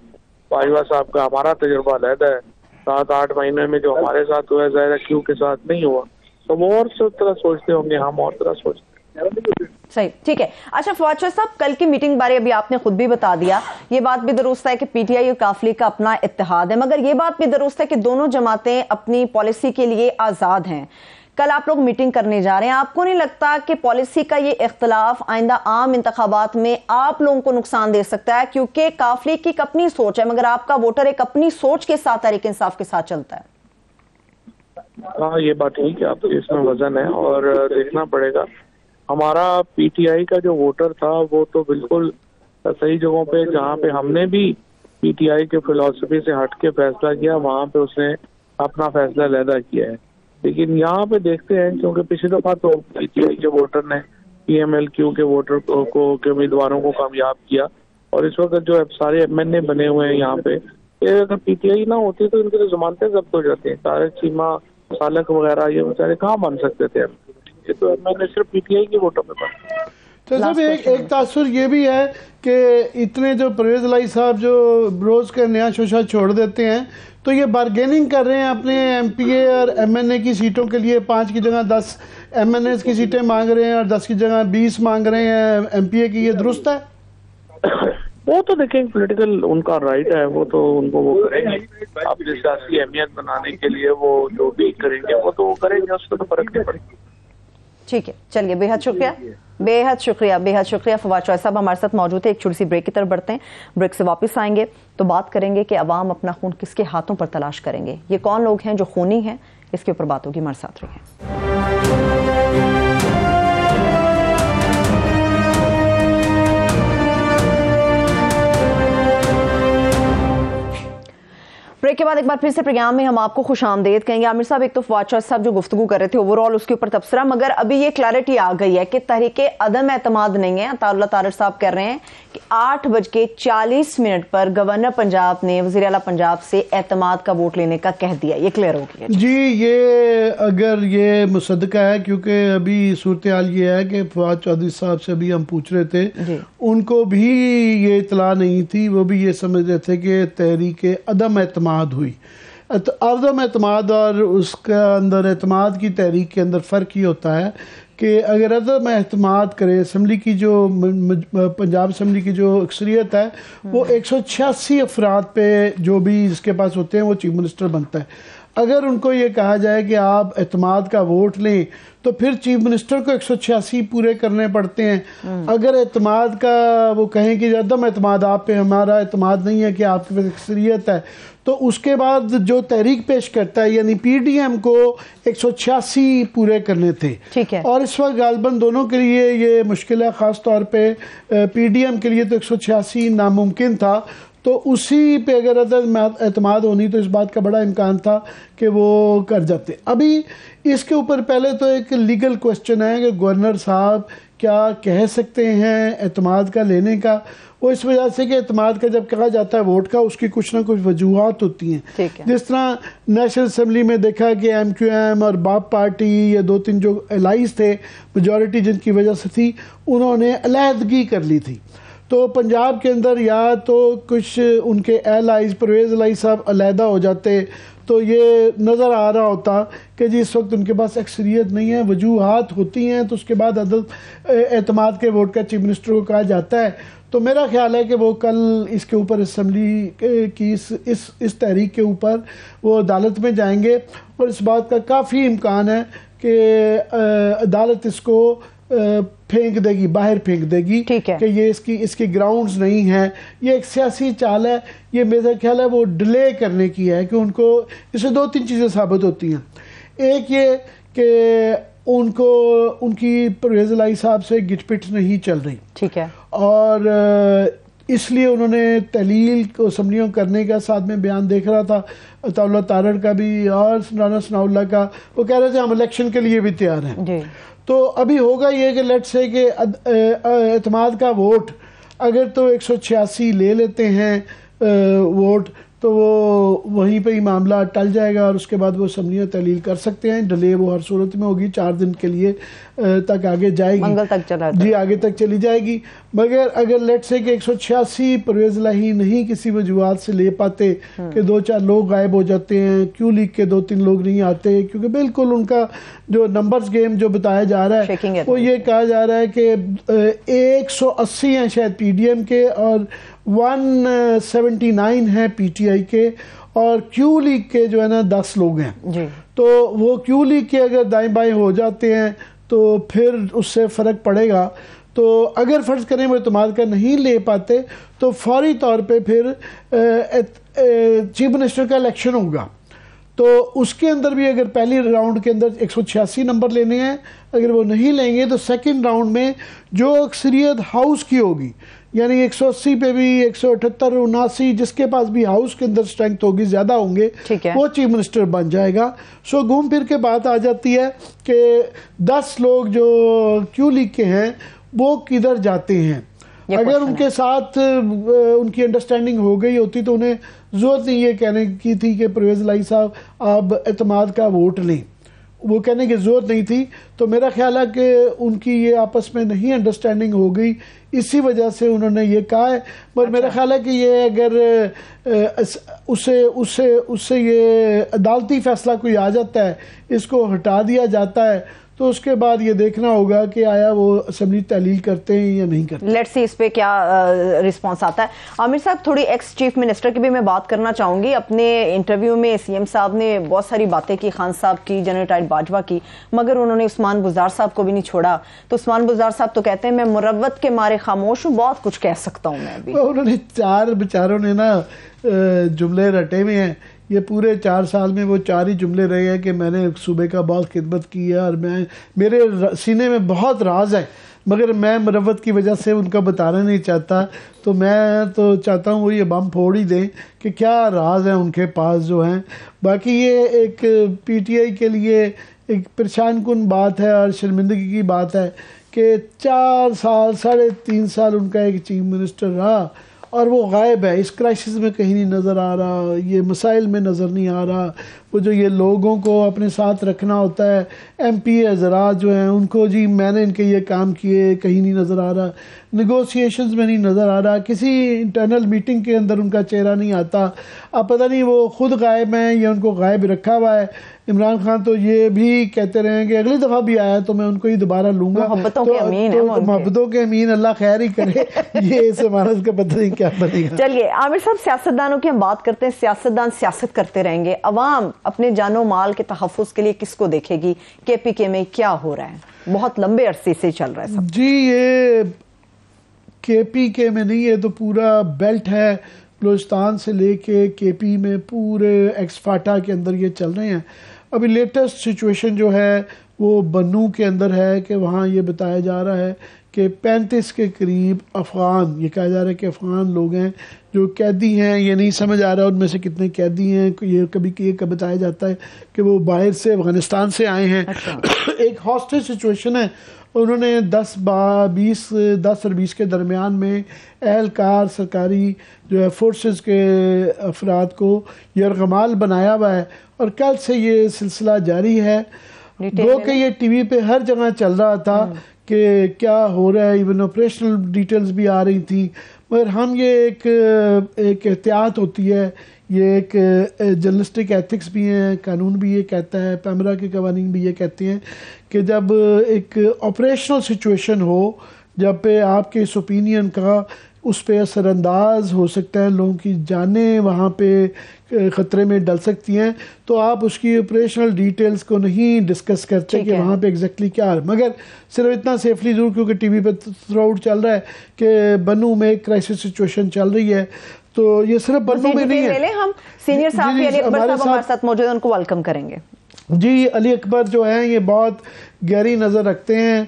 باجوہ صاحب کا، ہمارا تجربہ علیحدہ ہے. 7-8 مہینے میں جو ہمارے ساتھ ہوا ہے ظاہر ہے کیو کے ساتھ نہیں ہوا، تو وہ اور طرح سوچتے ہوں گے، ہم اور طرح سوچتے ہیں. صحیح، ٹھیک ہے. اچھا فواد شاہ صاحب، کل کی میٹنگ بارے ابھی آپ نے خود بھی بتا دیا، یہ بات بھی درست ہے کہ پی ٹی آئی اور کافلی کا اپنا اتحاد ہے، مگر یہ بات بھی درست ہے کہ دونوں جماعتیں اپنی پالیسی کے لیے آزاد ہیں. کل آپ لوگ میٹنگ کرنے جا رہے ہیں، آپ کو نہیں لگتا کہ پالیسی کا یہ اختلاف آئندہ عام انتخابات میں آپ لوگوں کو نقصان دے سکتا ہے؟ کیونکہ کافلی کی ایک اپنی سوچ ہے، مگر آپ کا ووٹر ایک اپنی سوچ کے ساتھ تحریک انصاف کے ساتھ چلتا ہے. ہاں یہ بات ٹھیک ہے، آپ اس میں وزن ہے اور دیکھنا پڑے گا. ہمارا پی ٹی آئی کا جو ووٹر تھا وہ تو بالکل صحیح جگہوں پہ، جہاں پہ ہم نے بھی پی ٹی آئی کے فلسفی سے ہٹ کے فیصلہ کیا وہاں پہ اس نے اپنا فیصلہ علیحدہ کیا ہے. لیکن یہاں پہ دیکھتے ہیں، کیونکہ پچھلی دفعہ تو پی ٹی آئی کے ووٹر نے پی ایم ایل کیو کے ووٹر کو کے امیدواروں کو کامیاب کیا، اور اس وقت جو سارے ایم این اے بنے ہوئے ہیں یہاں پہ، اگر پی ٹی آئی نہ ہوتی تو ان کی تو ضمانتیں ضبط ہو جاتی ہیں. طارق چیمہ، سالک وغیرہ یہ بیچارے کہاں بن سکتے تھے، یہ تو ایم این اے صرف پی ٹی آئی کے ووٹوں میں بن. تو صاحب ایک تاثر یہ بھی ہے کہ اتنے جو پرویز الہی صاحب جو روز کا نیا شوشہ چھوڑ دیتے ہیں تو یہ بارگیننگ کر رہے ہیں اپنے ایم پی اے اور ایم این اے کی سیٹوں کے لیے. 5 کی جگہ 10 ایم این ایز کی سیٹیں مانگ رہے ہیں اور 10 کی جگہ 20 مانگ رہے ہیں ایم پی اے کی، یہ درست ہے؟ وہ تو دیکھیں پولیٹیکل ان کا رائٹ ہے، وہ تو ان کو وہ کریں گے اپنی سیاسی اہمیت بنانے کے لیے، وہ جو بھی کریں گے وہ تو وہ کریں گے، اس پہ تو فرق نہیں پڑے گا. ٹھیک ہے، چلیے، بے حد شکریہ، بے حد شکریہ، بے حد شکریہ. فواد شاہ صاحب ہمارے ساتھ موجود ہے. ایک چھوٹی سی بریک کی طرف بڑھتے ہیں، بریک سے واپس آئیں گے تو بات کریں گے کہ عوام اپنا خون کس کے ہاتھوں پر تلاش کریں گے، یہ کون لوگ ہیں جو خونی ہیں، اس کے اوپر بات ہوگی. ہمارے ساتھ رہیے. بریک کے بعد ایک بار پھر سے پروگرام میں ہم آپ کو خوش آمدید کہیں گے. عامر صاحب، ایک تو فواد شاہ صاحب جو گفتگو کر رہے تھے اوور آل اس کے اوپر تبصرہ، مگر ابھی یہ کلیئرٹی آ گئی ہے کہ تحریک عدم اعتماد نہیں ہے. عطا اللہ طارق صاحب کہہ رہے ہیں کہ 8:40 پر گورنر پنجاب نے وزیر اعلیٰ پنجاب سے اعتماد کا ووٹ لینے کا کہہ دیا. یہ کلیئر ہو گیا جی. یہ اگر یہ مصدقہ ہے، کیونکہ ابھی صورتحال یہ ہے کہ فواد چودھری صاحب سے بھی ہم پوچھ رہے تھے، ان کو بھی یہ اطلاع نہیں تھی، وہ بھی یہ سمجھ رہے تھے کہ تحریک عدم اعتماد ہوئی. عدم اعتماد اور اس کا اندر اعتماد کی تحریک کے اندر فرق یہ ہوتا ہے کہ اگر عدم اعتماد کرے اسمبلی کی، جو پنجاب اسمبلی کی جو اکثریت ہے وہ 186 افراد پہ جو بھی جس کے پاس ہوتے ہیں وہ چیف منسٹر بنتا ہے. اگر ان کو یہ کہا جائے کہ آپ اعتماد کا ووٹ لیں تو پھر چیف منسٹر کو 186 پورے کرنے پڑتے ہیں. اگر اعتماد کا وہ کہیں کہ عدم اعتماد، آپ پہ ہمارا اعتماد نہیں ہے کہ آپ کے پاس اکثریت ہے، تو اس کے بعد جو تحریک پیش کرتا ہے یعنی پی ڈی ایم کو 186 پورے کرنے تھے. اور اس وقت غالباً دونوں کے لیے یہ مشکل ہے، خاص طور پہ پی ڈی ایم کے لیے تو 186 ناممکن تھا. تو اسی پہ اگر عدم اعتماد ہونی تو اس بات کا بڑا امکان تھا کہ وہ کر جاتے. ابھی اس کے اوپر پہلے تو ایک لیگل کوسچن ہے کہ گورنر صاحب کیا کہہ سکتے ہیں اعتماد کا لینے کا. وہ اس وجہ سے کہ اعتماد کا جب کہا جاتا ہے ووٹ کا، اس کی کچھ نہ کچھ وجوہات ہوتی ہیں. جس طرح نیشنل اسمبلی میں دیکھا کہ ایم کیو ایم اور باپ پارٹی، یہ 2-3 جو الائز تھے، میجورٹی جن کی وجہ سے تھی، انہوں نے علیحدگی کر لی تھی. تو پنجاب کے اندر یا تو کچھ ان کے الائز پرویز الہی صاحب علیحدہ ہو جاتے تو یہ نظر آ رہا ہوتا کہ جی اس وقت ان کے پاس اکثریت نہیں ہے، وجوہات ہوتی ہیں، تو اس کے بعد عدم اعتماد کے ووٹ کا چیف منسٹر کو کہا جاتا ہے. تو میرا خیال ہے کہ وہ کل اس کے اوپر اسمبلی کی اس تحریک کے اوپر وہ عدالت میں جائیں گے، اور اس بات کا کافی امکان ہے کہ عدالت اس کو پھینک دے گی، باہر پھینک دے گی کہ یہ اس کی گراؤنڈز نہیں ہیں. یہ ایک سیاسی چال ہے، یہ میرا خیال ہے وہ ڈیلے کرنے کی ہے کہ ان کو اس سے 2-3 چیزیں ثابت ہوتی ہیں. ایک یہ کہ ان کو ان کی پرویز الہی صاحب سے گٹ پٹ نہیں چل رہی، ٹھیک ہے، اور اس لیے انہوں نے تحلیل کو اسمبلیوں کرنے کا، ساتھ میں بیان دیکھ رہا تھا عطا اللہ طارق کا بھی اور رانا ثناء اللہ کا، وہ کہہ رہے تھے ہم الیکشن کے لیے بھی تیار ہیں. تو ابھی ہوگا یہ کہ لیٹ سے کہ اعتماد کا ووٹ اگر تو 186 لے لیتے ہیں ووٹ، تو وہ وہیں پہ ہی معاملہ ٹل جائے گا اور اس کے بعد وہ اسمبلی میں تحلیل کر سکتے ہیں. ڈیلے وہ ہر صورت میں ہوگی, 4 دن کے لیے تک آگے جائے گی, منگل تک چلا جی آگے تک چلی جائے گی. مگر اگر لیٹ سے کہ 186 پرویز الہی نہیں کسی وجوہات سے لے پاتے کہ 2-4 لوگ غائب ہو جاتے ہیں, کیو لیگ کے 2-3 لوگ نہیں آتے, کیونکہ بالکل ان کا جو نمبرز گیم جو بتایا جا رہا ہے وہ یہ کہا جا رہا ہے کہ 180 ہیں شاید پی ڈی ایم کے اور 179 ہیں پی ٹی آئی کے, اور کیو لیگ کے جو ہے نا 10 لوگ ہیں جی. تو وہ کیو لیگ کے اگر دائیں بائیں ہو جاتے ہیں تو پھر اس سے فرق پڑے گا. تو اگر فرض کریں وہ اعتماد کا نہیں لے پاتے تو فوری طور پہ پھر چیف منسٹر کا الیکشن ہوگا. تو اس کے اندر بھی اگر پہلی راؤنڈ کے اندر 186 نمبر لینے ہیں, اگر وہ نہیں لیں گے تو سیکنڈ راؤنڈ میں جو اکثریت ہاؤس کی ہوگی, یعنی 180 پہ بھی 178 79 جس کے پاس بھی ہاؤس کے اندر اسٹرینتھ ہوگی, زیادہ ہوں گے, وہ چیف منسٹر بن جائے گا. سو گھوم پھر کے بات آ جاتی ہے کہ 10 لوگ جو کیو لیگ کے ہیں وہ کدھر جاتے ہیں. اگر ان کے ساتھ ان کی انڈرسٹینڈنگ ہو گئی ہوتی تو انہیں ضرورت نہیں یہ کہنے کی تھی کہ پرویز الہی صاحب آپ اعتماد کا ووٹ لیں, وہ کہنے کی ضرورت نہیں تھی. تو میرا خیال ہے کہ ان کی یہ آپس میں نہیں انڈرسٹینڈنگ ہو گئی, اسی وجہ سے انہوں نے یہ کہا ہے. پر میرا خیال ہے کہ یہ اگر اسے یہ عدالتی فیصلہ کوئی آ جاتا ہے, اس کو ہٹا دیا جاتا ہے, تو اس کے بعد یہ دیکھنا ہوگا کہ آیا وہ اسمبلی تحلیل کرتے ہیں یا نہیں کرتے. لیٹس سی اس پہ کیا رسپانس آتا ہے. عامر صاحب تھوڑی ایکس چیف منسٹر کی بھی میں بات کرنا چاہوں گی. اپنے انٹرویو میں سی ایم صاحب نے بہت ساری باتیں کی, خان صاحب کی, جنرل ریٹائرڈ باجوہ کی, مگر انہوں نے عثمان بزدار صاحب کو بھی نہیں چھوڑا. تو عثمان بزدار صاحب تو کہتے ہیں میں مروت کے مارے خاموش ہوں, بہت کچھ کہہ سکتا ہوں میں ابھی. انہوں نے 4 بیچاروں نے نا جملے رٹے ہوئے ہیں, یہ پورے 4 سال میں وہ 4 ہی جملے رہے ہیں کہ میں نے صوبے کا بہت خدمت کی ہے اور میرے سینے میں بہت راز ہے, مگر میں مروت کی وجہ سے ان کا بتانا نہیں چاہتا. تو میں تو چاہتا ہوں وہ یہ بم پھوڑ ہی دیں کہ کیا راز ہیں ان کے پاس جو ہیں. باقی یہ ایک پی ٹی آئی کے لیے ایک پریشان کن بات ہے اور شرمندگی کی بات ہے کہ 4 سال 3.5 سال ان کا ایک چیف منسٹر رہا اور وہ غائب ہے. اس کرائسس میں کہیں نہیں نظر آ رہا, یہ مسائل میں نظر نہیں آ رہا. وہ جو یہ لوگوں کو اپنے ساتھ رکھنا ہوتا ہے, ایم پی حضرات جو ہیں ان کو, جی میں نے ان کے یہ کام کیے, کہیں نہیں نظر آ رہا. نیگوسیشنز میں نہیں نظر آ رہا, کسی انٹرنل میٹنگ کے اندر ان کا چہرہ نہیں آتا. اب پتہ نہیں وہ خود غائب ہیں یا ان کو غائب رکھا ہوا ہے. عمران خان تو یہ بھی کہتے رہے کہ اگلی دفعہ بھی آیا تو میں ان کو ہی دوبارہ لوں گا. محبتوں کے امین ہیں, محبتوں کے امین, اللہ خیر ہی کرے. یہ اس زمانت کا پتہ نہیں کیا بنے گا. چلیے عامر صاحب, سیاستدانوں کی ہم بات کرتے ہیں. سیاستدان سیاست کرتے رہیں گے, عوام اپنے جان و مال کے تحفظ کے لیے کس کو دیکھے گی؟ کے پی کے میں کیا ہو رہا ہے؟ بہت لمبے عرصے سے چل رہا ہے سب. جی یہ کے پی کے میں نہیں, یہ تو پورا بیلٹ ہے, بلوچستان سے لے کے پی میں پورے ایکس فاٹا کے اندر یہ چل رہے ہیں. ابھی لیٹسٹ سچویشن جو ہے وہ بنو کے اندر ہے کہ وہاں یہ بتایا جا رہا ہے کہ 35 کے قریب افغان, یہ کہا جا رہا ہے کہ افغان لوگ ہیں جو قیدی ہیں. یہ نہیں سمجھ آ رہا ان میں سے کتنے قیدی ہیں. یہ کبھی بتایا جاتا ہے کہ وہ باہر سے افغانستان سے آئے ہیں. ایک ہاسٹیج سچویشن ہے. انہوں نے 10 اور 20 کے درمیان میں اہلکار سرکاری جو ہے فورسز کے افراد کو یرغمال بنایا ہوا ہے, اور کل سے یہ سلسلہ جاری ہے. جو کہ یہ ٹی وی پہ ہر جگہ چل رہا تھا کہ کیا ہو رہا ہے, ایون آپریشنل ڈیٹیلز بھی آ رہی تھیں. مگر ہم یہ ایک احتیاط ہوتی ہے, یہ ایک جرنلسٹک ایتھکس بھی ہیں, قانون بھی یہ کہتا ہے, پیمرا کے قوانین بھی یہ کہتے ہیں کہ جب ایک آپریشنل سچویشن ہو, جب پہ آپ کے اس اوپینین کا اس پہ اثر انداز ہو سکتا ہے, لوگوں کی جانیں وہاں پہ خطرے میں ڈل سکتی ہیں, تو آپ اس کی آپریشنل ڈیٹیلز کو نہیں ڈسکس کرتے کہ وہاں پہ ایگزیکٹلی کیا ہے. مگر صرف اتنا سیفلی ضرور, کیونکہ ٹی وی پہ تھرو آؤٹ چل رہا ہے کہ بنو میں ایک کرائسس سچویشن چل رہی ہے. تو یہ صرف بنو میں نہیں ہے. ہم سینئر صاحب علی اکبر صاحب ہمارے ساتھ موجود ہیں, ان کو ویلکم کریں گے. جی علی اکبر جو ہیں یہ بہت گہری نظر رکھتے ہیں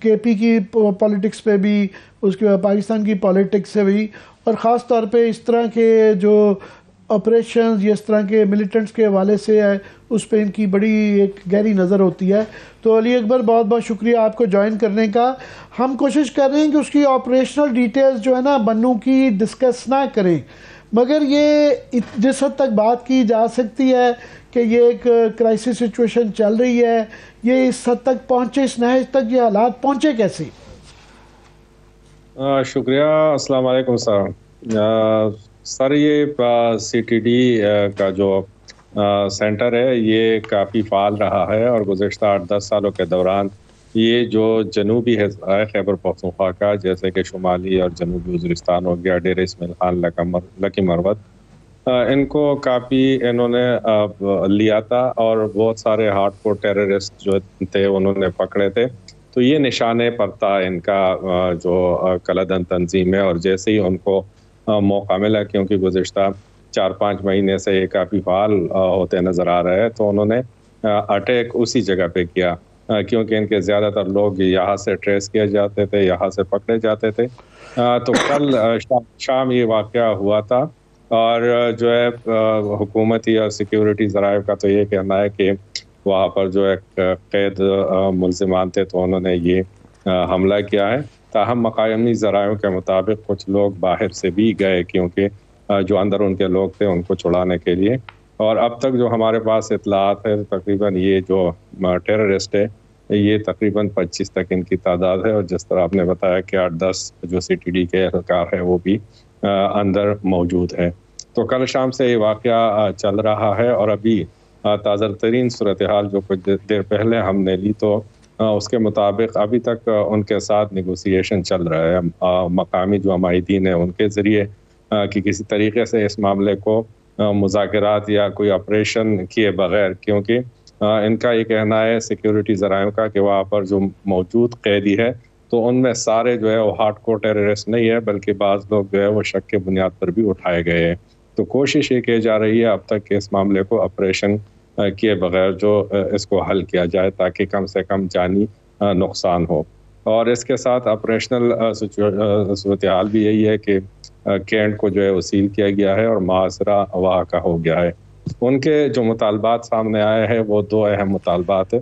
کے پی کی پولیٹکس پہ بھی, اس کے بعد پاکستان کی پولیٹکس سے بھی, اور خاص طور پہ اس طرح کے جو آپریشنز یا اس طرح کے ملیٹنٹس کے حوالے سے ہے اس پہ ان کی بڑی ایک گہری نظر ہوتی ہے. تو علی اکبر بہت بہت شکریہ آپ کو جوائن کرنے کا. ہم کوشش کر رہے ہیں کہ اس کی آپریشنل ڈیٹیلز جو ہے نا بنو کی ڈسکس نہ کریں, مگر یہ جس حد تک بات کی جا سکتی ہے کہ یہ ایک کرائسس سچویشن چل رہی ہے، یہ اس حد تک پہنچے، اس نہج تک یہ حالات پہنچے کیسے؟ شکریہ. السلام علیکم سر. یہ سی ٹی ڈی کا جو سینٹر ہے یہ کافی فعال رہا ہے، اور گزشتہ 8-10 سالوں کے دوران یہ جو جنوبی ہے خیبر پختونخوا کا، جیسے کہ شمالی اور جنوبی وزیرستان ہو گیا، ڈیر اسماعیل خان، لکی مروت، ان کو کافی انہوں نے لیا تھا، اور بہت سارے ہارڈ کور ٹیررسٹ جو تھے انہوں نے پکڑے تھے. تو یہ نشانے پر تھا ان کا جو کلدن تنظیم ہے. اور جیسے ہی ان کو موقع ملا، کیونکہ گزشتہ 4-5 مہینے سے یہ کافی فعال ہوتے نظر آ رہے ہیں، تو انہوں نے اٹیک اسی جگہ پہ کیا، کیونکہ ان کے زیادہ تر لوگ یہاں سے ٹریس کیے جاتے تھے، یہاں سے پکڑے جاتے تھے. تو کل شام یہ واقعہ ہوا تھا، اور جو ہے حکومتی اور سیکیورٹی ذرائع کا تو یہ کہنا ہے کہ وہاں پر جو ایک قید ملزمان تھے تو انہوں نے یہ حملہ کیا ہے. تاہم مقامی ذرائع کے مطابق کچھ لوگ باہر سے بھی گئے، کیونکہ جو اندر ان کے لوگ تھے ان کو چھڑانے کے لیے. اور اب تک جو ہمارے پاس اطلاعات ہے، تقریباً یہ جو ٹیررسٹ ہے یہ تقریباً 25 تک ان کی تعداد ہے. اور جس طرح آپ نے بتایا کہ 8-10 جو سی ٹی ڈی کے اہلکار ہے وہ بھی اندر موجود ہے. تو کل شام سے یہ واقعہ چل رہا ہے، اور ابھی تازہ ترین صورتحال جو کچھ دیر پہلے ہم نے لی، تو اس کے مطابق ابھی تک ان کے ساتھ نیگوسیشن چل رہا ہے مقامی جو معاہدین ہیں ان کے ذریعے، کہ کسی طریقے سے اس معاملے کو مذاکرات یا کوئی آپریشن کیے بغیر، کیونکہ ان کا یہ کہنا ہے سیکیورٹی ذرائع کا کہ وہاں پر جو موجود قیدی ہے تو ان میں سارے جو ہے وہ ہارڈ کور ٹیررسٹ نہیں ہے، بلکہ بعض لوگ جو ہے وہ شک کے بنیاد پر بھی اٹھائے گئے ہیں. تو کوشش یہ کی جا رہی ہے اب تک کہ اس معاملے کو آپریشن کیے بغیر جو اس کو حل کیا جائے، تاکہ کم سے کم جانی نقصان ہو. اور اس کے ساتھ آپریشنل صورتحال بھی یہی ہے کہ کینٹ کو جو ہے وہ سیل کیا گیا ہے اور محاصرہ وہاں کا ہو گیا ہے. ان کے جو مطالبات سامنے آئے ہیں وہ 2 اہم مطالبات ہیں.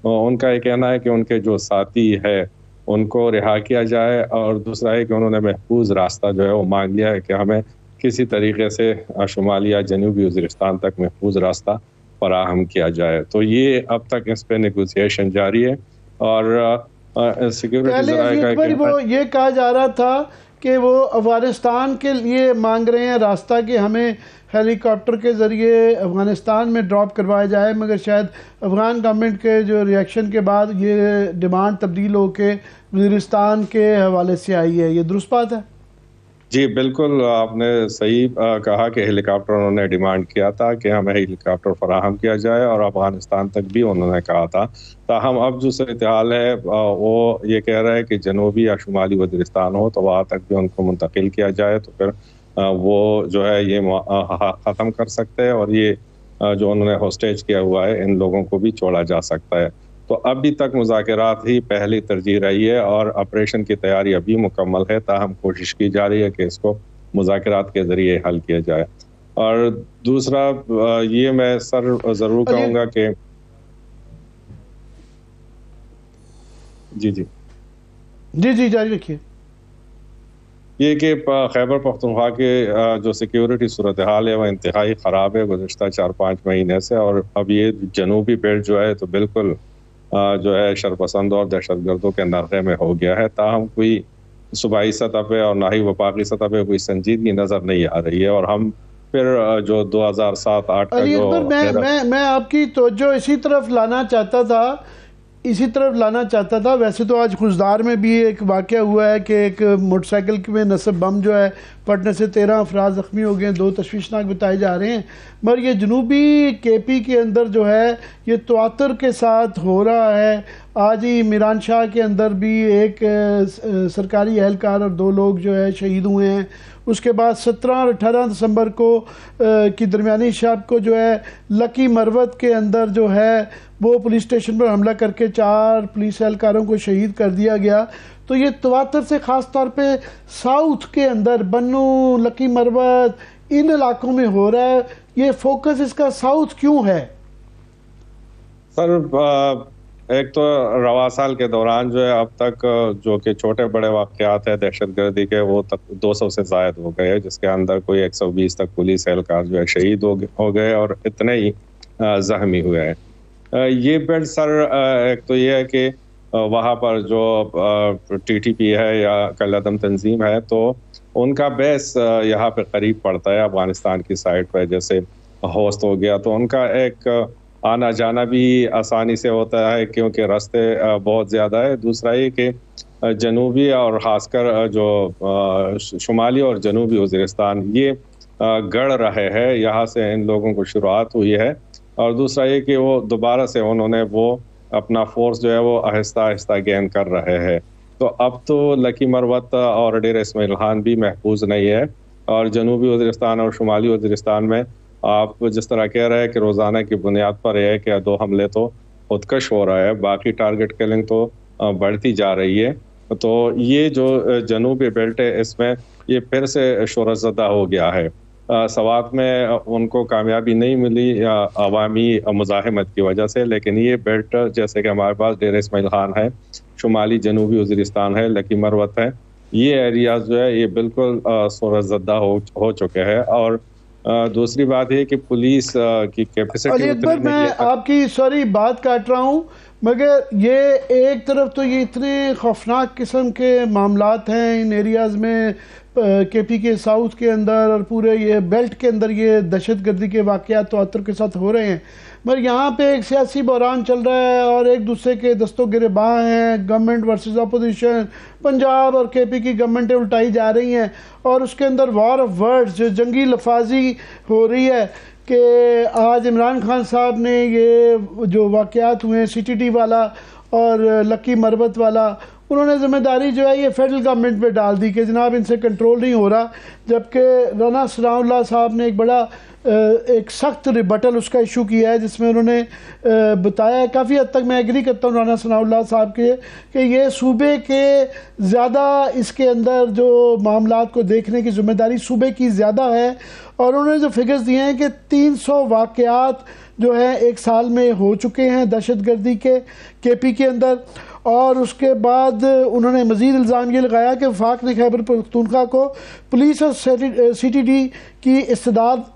ان کا یہ کہنا ہے کہ ان کے جو ساتھی ہے ان کو رہا کیا جائے، اور دوسرا ہے کہ انہوں نے محفوظ راستہ جو ہے وہ مانگ لیا ہے کہ ہمیں کسی طریقے سے شمالی یا جنوبی وزیرستان تک محفوظ راستہ فراہم کیا جائے. تو یہ اب تک اس پہ نیگوسیشن جاری ہے. اور سیکیورٹی ذرائع کا وہ یہ کہا جا رہا تھا کہ وہ افغانستان کے لیے مانگ رہے ہیں راستہ کہ ہمیں ہیلی کاپٹر کے ذریعے افغانستان میں ڈراپ کروایا جائے، مگر شاید افغان گورنمنٹ کے جو ریئیکشن کے بعد یہ ڈیمانڈ تبدیل ہو کے وزیرستان کے حوالے سے آئی ہے. یہ درست بات ہے؟ جی بالکل، آپ نے صحیح کہا کہ ہیلی کاپٹر انہوں نے ڈیمانڈ کیا تھا کہ ہمیں ہیلی کاپٹر فراہم کیا جائے، اور افغانستان تک بھی انہوں نے کہا تھا. تاہم اب جو صورتحال ہے وہ یہ کہہ رہا ہے کہ جنوبی یا شمالی وزیرستان ہو تو وہاں تک بھی ان کو منتقل کیا جائے، تو پھر وہ جو ہے یہ ختم کر سکتے ہیں، اور یہ جو انہوں نے ہوسٹیج کیا ہوا ہے ان لوگوں کو بھی چھوڑا جا سکتا ہے. تو ابھی تک مذاکرات ہی پہلی ترجیح رہی ہے، اور آپریشن کی تیاری ابھی مکمل ہے. تاہم کوشش کی جا رہی ہے کہ اس کو مذاکرات کے ذریعے حل کیا جائے. اور دوسرا یہ میں ضرور کہوں گا کہ جی جاری رکھیے. یہ کہ خیبر پختونخوا کے جو سیکیورٹی صورتحال ہے وہ انتہائی خراب ہے گزشتہ 4-5 مہینے سے. اور اب یہ جنوبی بیلٹ جو ہے تو بالکل جو ہے شرپسندوں اور دہشت گردوں کے نرغے میں ہو گیا ہے. تاہم کوئی صوبائی سطح پہ اور نہ ہی وفاقی سطح پہ کوئی سنجیدگی نظر نہیں آ رہی ہے. اور ہم پھر جو 2007-8 کا علی اکبر، میں آپ کی توجہ اسی طرف لانا چاہتا تھا. ویسے تو آج خوزدار میں بھی ایک واقعہ ہوا ہے کہ ایک موٹر سائیکل میں نصب بم جو ہے پھٹنے سے 13 افراد زخمی ہو گئے ہیں، 2 تشویشناک بتائے جا رہے ہیں. مگر یہ جنوبی کے پی کے اندر جو ہے یہ تواتر کے ساتھ ہو رہا ہے. آج ہی میران شاہ کے اندر بھی ایک سرکاری اہلکار اور 2 لوگ جو ہے شہید ہوئے ہیں. اس کے بعد 17 اور 18 دسمبر کی درمیانی شب کو جو ہے لکی مروت کے اندر جو ہے وہ پولیس اسٹیشن پر حملہ کر کے 4 پولیس اہلکاروں کو شہید کر دیا گیا. تو یہ تواتر سے خاص طور پہ ساؤتھ کے اندر بنو، لکی مروت، ان علاقوں میں ہو رہا ہے. یہ فوکس اس کا ساؤتھ کیوں ہے؟ سر ایک تو رواں سال کے دوران جو ہے اب تک جو کہ چھوٹے بڑے واقعات ہیں دہشت گردی کے وہ تک 200 سے زائد ہو گئے، جس کے اندر کوئی 120 تک پولیس اہلکار جو ہے شہید ہو گئے اور اتنے ہی زخمی ہوئے ہیں۔ یہ بیلٹ سر ایک تو یہ ہے کہ وہاں پر جو ٹی ٹی پی ہے یا کالعدم تنظیم ہے تو ان کا بیس یہاں پہ قریب پڑتا ہے افغانستان کی سائٹ پہ، جیسے ہوست ہو گیا تو ان کا ایک آنا جانا بھی آسانی سے ہوتا ہے کیونکہ راستے بہت زیادہ ہے۔ دوسرا یہ کہ جنوبی اور خاص کر جو شمالی اور جنوبی وزیرستان یہ گڑھ رہے ہیں، یہاں سے ان لوگوں کو شروعات ہوئی ہے، اور دوسرا یہ کہ وہ دوبارہ سے انہوں نے وہ اپنا فورس جو ہے وہ آہستہ آہستہ گین کر رہے ہیں۔ تو اب تو لکی مروت اور ڈیرہ اسماعیل خان بھی محفوظ نہیں ہے، اور جنوبی وزیرستان اور شمالی وزیرستان میں آپ جس طرح کہہ رہے ہیں کہ روزانہ کی بنیاد پر یہ ہے کہ 2 حملے تو خودکش ہو رہا ہے، باقی ٹارگٹ کلنگ تو بڑھتی جا رہی ہے۔ تو یہ جو جنوبی بیلٹ ہے اس میں یہ پھر سے شہرت زدہ ہو گیا ہے۔ سوات میں ان کو کامیابی نہیں ملی عوامی مزاحمت کی وجہ سے، لیکن یہ بیلٹ جیسے کہ ہمارے پاس ڈیرہ اسماعیل خان ہے، شمالی جنوبی وزیرستان ہے، لکی مروت ہے، یہ ایریاز جو ہے یہ بالکل شہرت زدہ ہو چکے ہیں۔ اور دوسری بات یہ کہ پولیس کی کیپیسٹی علی اکبر، میں آپ کی سوری بات کاٹ رہا ہوں، مگر یہ ایک طرف تو یہ اتنے خوفناک قسم کے معاملات ہیں ان ایریاز میں، کے پی کے ساؤتھ کے اندر اور پورے یہ بیلٹ کے اندر یہ دہشت گردی کے واقعات تواتر کے ساتھ ہو رہے ہیں، مگر یہاں پہ ایک سیاسی بحران چل رہا ہے اور ایک دوسرے کے دستوں گریباں ہیں، گورنمنٹ ورسز اپوزیشن، پنجاب اور کے پی کی گورنمنٹیں الٹائی جا رہی ہیں، اور اس کے اندر وار آف ورڈز جو جنگی لفاظی ہو رہی ہے کہ آج عمران خان صاحب نے یہ جو واقعات ہوئے ہیں سی ٹی ڈی والا اور لکی مروت والا، انہوں نے ذمہ داری جو ہے یہ فیڈرل گورنمنٹ پہ ڈال دی کہ جناب ان سے کنٹرول نہیں ہو رہا، جبکہ رانا ثناء اللہ صاحب نے ایک بڑا ایک سخت ریبٹل اس کا ایشو کیا ہے، جس میں انہوں نے بتایا ہے، کافی حد تک میں ایگری کرتا ہوں رانا ثناء اللہ صاحب کے کہ یہ صوبے کے زیادہ اس کے اندر جو معاملات کو دیکھنے کی ذمہ داری صوبے کی زیادہ ہے، اور انہوں نے جو فگرز دیے ہیں کہ 300 واقعات جو ہیں ایک سال میں ہو چکے ہیں دہشت گردی کے پی کے اندر، اور اس کے بعد انہوں نے مزید الزام یہ لگایا کہ وفاق نے خیبر پختونخوا کو پولیس اور سی ٹی ڈی کی استعداد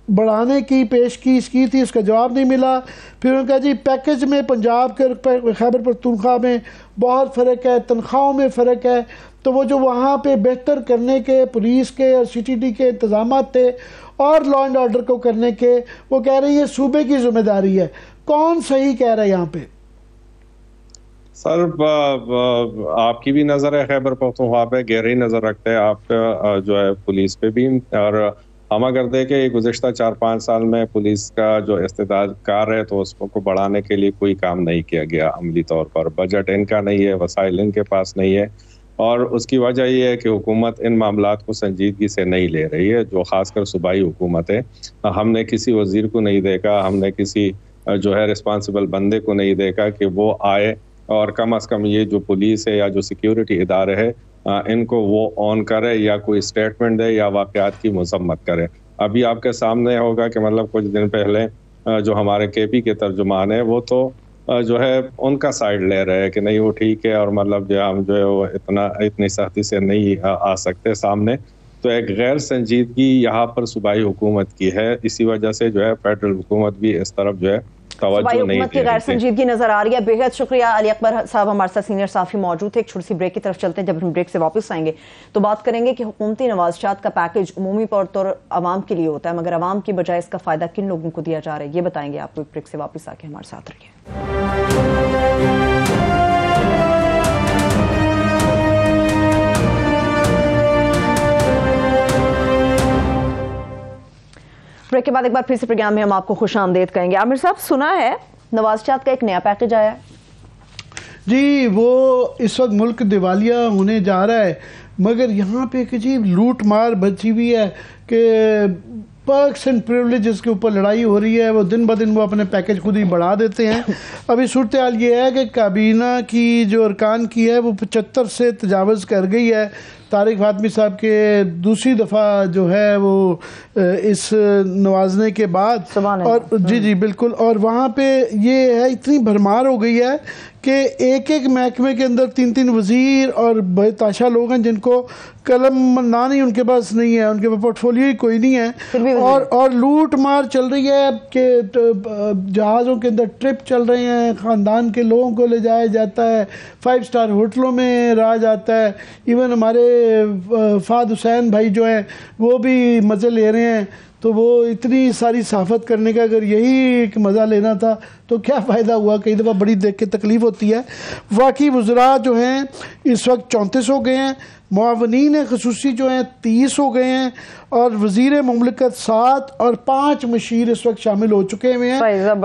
بڑھانے کی پیشکش کی تھی، اس کا جواب نہیں ملا۔ پھر انہوں نے کہا جی پیکج میں پنجاب کے خیبر پختونخوا میں بہت فرق ہے، تنخواہوں میں فرق ہے، تو وہ جو وہاں پہ بہتر کرنے کے پولیس کے اور سی ٹی ڈی کے انتظامات تھے اور لا اینڈ آرڈر کو کرنے کے، وہ کہہ رہے ہیں یہ صوبے کی ذمہ داری ہے۔ کون صحیح کہہ رہا ہے یہاں پہ؟ سر آپ کی بھی نظر ہے خیبر پختونخوا پہ، گہری نظر رکھتے ہیں آپ جو ہے پولیس پہ بھی، اور ہم اگر دیکھیں گزشتہ 4-5 سال میں پولیس کا جو استعداد کار ہے تو اس کو بڑھانے کے لیے کوئی کام نہیں کیا گیا عملی طور پر، بجٹ ان کا نہیں ہے، وسائل ان کے پاس نہیں ہے، اور اس کی وجہ یہ ہے کہ حکومت ان معاملات کو سنجیدگی سے نہیں لے رہی ہے، جو خاص کر صوبائی حکومت ہے۔ ہم نے کسی وزیر کو نہیں دیکھا، ہم نے کسی جو ہے رسپانسبل بندے کو نہیں دیکھا کہ وہ آئے اور کم از کم یہ جو پولیس ہے یا جو سیکیورٹی ادارے ہے ان کو وہ آن کرے یا کوئی اسٹیٹمنٹ دے یا واقعات کی مذمت کرے۔ ابھی آپ کے سامنے ہوگا کہ مطلب کچھ دن پہلے جو ہمارے کے پی کے ترجمان ہیں وہ تو جو ہے ان کا سائڈ لے رہے ہیں کہ نہیں وہ ٹھیک ہے، اور مطلب جو ہم جو ہے وہ اتنی سختی سے نہیں آ سکتے سامنے۔ تو ایک غیر سنجیدگی یہاں پر صوبائی حکومت کی ہے، اسی وجہ سے جو ہے فیڈرل حکومت بھی اس طرف جو ہے صوبائی حکومت کی غیر سنجیدگی نظر آ رہی ہے۔ بے حد شکریہ علی اکبر صاحب، ہمارے ساتھ سینئر صحافی موجود تھے۔ ایک چھوٹی سی بریک کی طرف چلتے ہیں، جب ہم بریک سے واپس آئیں گے تو بات کریں گے کہ حکومتی نوازشات کا پیکج عمومی طور عوام کے لیے ہوتا ہے، مگر عوام کی بجائے اس کا فائدہ کن لوگوں کو دیا جا رہا ہے، یہ بتائیں گے آپ کو۔ ایک بریک سے واپس آ کے ہمارے ساتھ رہیے۔ بریک کے بعد ایک بار پھر سے پروگرام میں ہم آپ کو خوش آمدید کہیں گے۔ عامر صاحب، سنا ہے نوازشات کا ایک نیا پیکج آیا ہے؟ جی، وہ اس وقت ملک دیوالیہ ہونے جا رہا ہے، مگر یہاں پہ ایک عجیب لوٹ مار بچی ہوئی ہے کہ پرکس اینڈ پریولیجز کے اوپر لڑائی ہو رہی ہے، وہ دن بدن وہ اپنے پیکج خود ہی بڑھا دیتے ہیں۔ ابھی صورتحال یہ ہے کہ کابینہ کی جو ارکان کی ہے وہ 75 سے تجاوز کر گئی ہے، طارق فاطمی صاحب کے دوسری دفعہ جو ہے وہ اس نوازنے کے بعد، اور جی بالکل، اور وہاں پہ یہ ہے اتنی بھرمار ہو گئی ہے کہ ایک ایک محکمے کے اندر 3 وزیر اور بے تاشا لوگ ہیں جن کو قلم نہیں ان کے پاس نہیں ہے، ان کے پاس پورٹ فولیو ہی کوئی نہیں ہے، اور لوٹ مار چل رہی ہے کہ جہازوں کے اندر ٹرپ چل رہے ہیں، خاندان کے لوگوں کو لے جایا جاتا ہے، 5 اسٹار ہوٹلوں میں رہا جاتا ہے، ایون ہمارے فہد حسین بھائی جو ہیں وہ بھی مزے لے رہے ہیں. تو وہ اتنی ساری صحافت کرنے کا اگر یہی ایک مزہ لینا تھا تو کیا فائدہ ہوا. کئی دفعہ بڑی دیکھ کے تکلیف ہوتی ہے. واقعی وزراء جو ہیں اس وقت 34 ہو گئے ہیں، معاونین خصوصی جو ہیں 30 ہو گئے ہیں، اور وزیر مملکت 7 اور 5 مشیر اس وقت شامل ہو چکے ہوئے ہیں.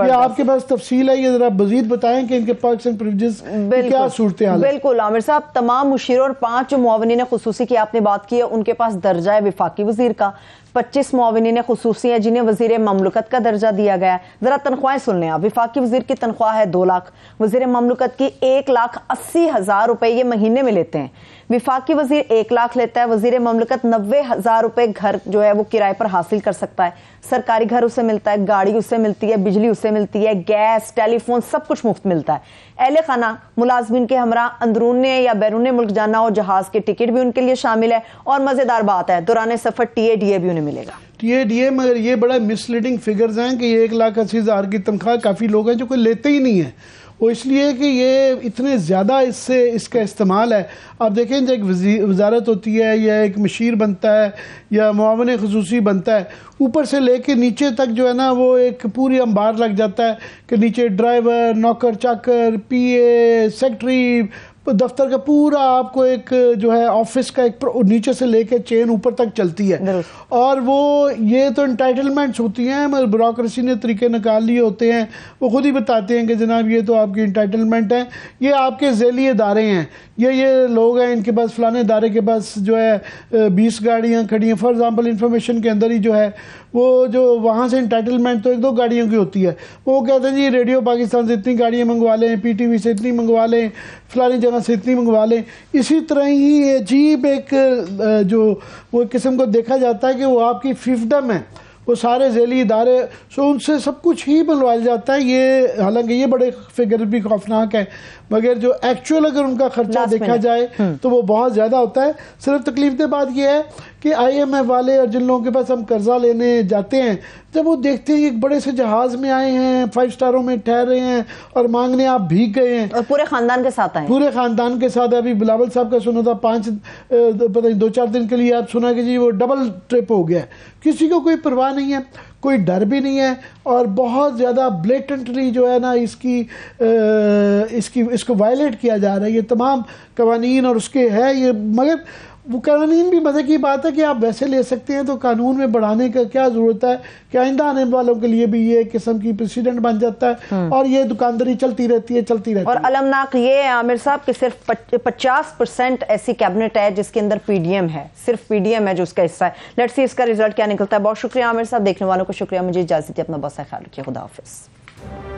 یہ آپ کے پاس تفصیل ہے، یہ ذرا مزید بتائیں کہ ان کے پرکس اینڈ پریویلیجز کیا صورتحال ہے. بالکل عامر صاحب، تمام مشیروں اور 5 جو معاونین خصوصی کی آپ نے بات کی ہے ان کے پاس درجہ ہے وفاقی وزیر کا، 25 معاونین خصوصی ہیں جنہیں وزیر مملکت کا درجہ دیا گیا ہے. ذرا تنخواہیں سن لیں آپ. وفاقی وزیر کی تنخواہ ہے 2 لاکھ، وزیر مملکت کی 1,80,000 روپے یہ مہینے میں لیتے ہیں. وفاقی وزیر 1 لاکھ لیتا ہے، وزیر مملکت 90,000 روپے گھر جو ہے وہ کرائے پر حاصل کر سکتا ہے. سرکاری گھر اسے ملتا ہے، گاڑی اسے ملتی ہے، بجلی اسے ملتی ہے، گیس، ٹیلی فون سب کچھ مفت ملتا ہے. اہل خانہ ملازمین کے ہمراہ اندرون یا بیرون ملک جانا اور جہاز کے ٹکٹ بھی ان کے لیے شامل ہے. اور مزیدار بات ہے دوران سفر TADA بھی انہیں ملے گا. TADA مگر یہ بڑا مس لیڈنگ فگرز ہیں کہ یہ 1,80,000 کی تنخواہ کافی لوگ ہیں جو کوئی لیتے ہی نہیں ہیں. وہ اس لیے کہ یہ اتنے زیادہ اس کا استعمال ہے. آپ دیکھیں جو ایک وزارت ہوتی ہے یا ایک مشیر بنتا ہے یا معاون خصوصی بنتا ہے، اوپر سے لے کے نیچے تک جو ہے نا وہ ایک پوری انبار لگ جاتا ہے کہ نیچے ڈرائیور، نوکر چاکر، PA، سیکٹری، دفتر کا پورا آپ کو ایک جو ہے آفس کا ایک نیچے سے لے کے چین اوپر تک چلتی ہے. اور وہ یہ تو انٹائٹلمنٹس ہوتی ہیں، مگر بیوروکریسی نے طریقے نکال لیے ہوتے ہیں. وہ خود ہی بتاتے ہیں کہ جناب یہ تو آپ کی انٹائٹلمنٹ ہے، یہ آپ کے ذیلی ادارے ہیں، یہ لوگ ہیں ان کے پاس فلانے ادارے کے پاس جو ہے 20 گاڑیاں کھڑی ہیں. فار ایگزامپل انفارمیشن کے اندر ہی جو ہے وہ جو وہاں سے انٹائٹلمنٹ تو 1-2 گاڑیوں کی ہوتی ہے. وہ کہتے ہیں جی ریڈیو پاکستان سے اتنی گاڑیاں منگوا لیں، PTV سے اتنی منگوا لیں، فلانی جگہ سے اتنی منگوا لیں. اسی طرح ہی عجیب ایک جو وہ قسم کو دیکھا جاتا ہے کہ وہ آپ کی فیفڈم ہے، وہ سارے ذیلی ادارے ان سے سب کچھ ہی بنوایا جاتا ہے. یہ حالانکہ یہ بڑے فگر بھی خوفناک ہے، مگر جو ایکچوئل اگر ان کا خرچہ دیکھا جائے تو وہ بہت زیادہ ہوتا ہے. صرف تکلیف دہ بات یہ ہے کہ IMF والے اور جن لوگوں کے پاس ہم قرضہ لینے جاتے ہیں، جب وہ دیکھتے ہیں ایک بڑے سے جہاز میں آئے ہیں، 5 اسٹاروں میں ٹھہر رہے ہیں اور مانگنے آپ بھیگ گئے ہیں، اور پورے خاندان کے ساتھ آئے، پورے خاندان کے ساتھ. ابھی بلاول صاحب کا سنا تھا 2-4 دن کے لیے آپ سنا کہ جی وہ ڈبل ٹرپ ہو گیا. کسی کو کوئی پرواہ نہیں ہے، کوئی ڈر بھی نہیں ہے، اور بہت زیادہ بلیٹنٹلی جو ہے نا اس کو وائلیٹ کیا جا رہا ہے. یہ تمام قوانین اور اس کے ہے یہ، مگر وہ قوانین بھی مزے کی بات ہے کہ آپ ویسے لے سکتے ہیں تو قانون میں بڑھانے کا کیا ضرورت ہے کہ آئندہ آنے والوں کے لیے بھی یہ قسم کی پریسیڈنٹ بن جاتا ہے اور یہ دکانداری چلتی رہتی ہے. اور المناک یہ عامر صاحب کہ صرف 50% ایسی کیبنٹ ہے جس کے اندر PDM ہے، صرف PDM ہے جو اس کا حصہ ہے. لیٹس سی اس کا رزلٹ کیا نکلتا ہے. بہت شکریہ عامر صاحب. دیکھنے والوں کو شکریہ. مجھے اجازت ہے، اپنا بہت سا خیال رکھیے. خدا حافظ.